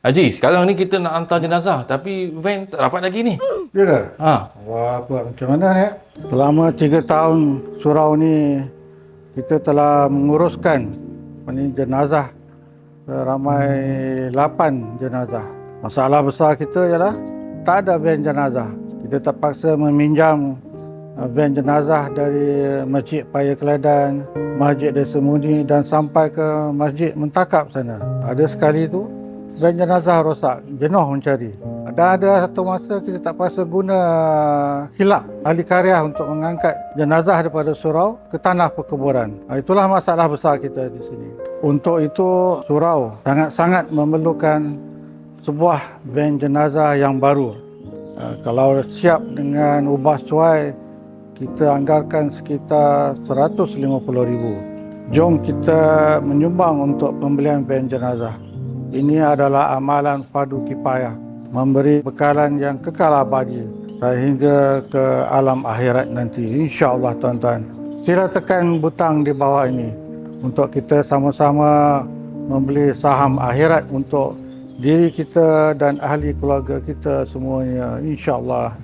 Haji, sekarang ni kita nak hantar jenazah tapi van tak dapat lagi ni. Ya ke? Ha. Wah, macam mana ni? Selama 3 tahun surau ni kita telah menguruskan jenazah ramai 8 jenazah. Masalah besar kita ialah tak ada van jenazah. Kita terpaksa meminjam van jenazah dari Masjid Paya Keladan, Masjid Desa Muni dan sampai ke Masjid Mentakap sana. Ada sekali tu van jenazah rosak, jenuh mencari. Dan ada satu masa kita terpaksa guna hilak ahli karya untuk mengangkat jenazah daripada surau ke tanah perkuburan. Itulah masalah besar kita di sini. Untuk itu surau sangat-sangat memerlukan sebuah van jenazah yang baru. Kalau siap dengan ubah cuai, kita anggarkan sekitar 150,000. Jom kita menyumbang untuk pembelian van jenazah. Ini adalah amalan fardu kifayah, memberi bekalan yang kekal abadi sehingga ke alam akhirat nanti, insya-Allah tuan-tuan. Sila tekan butang di bawah ini untuk kita sama-sama membeli saham akhirat untuk diri kita dan ahli keluarga kita semuanya, insya-Allah.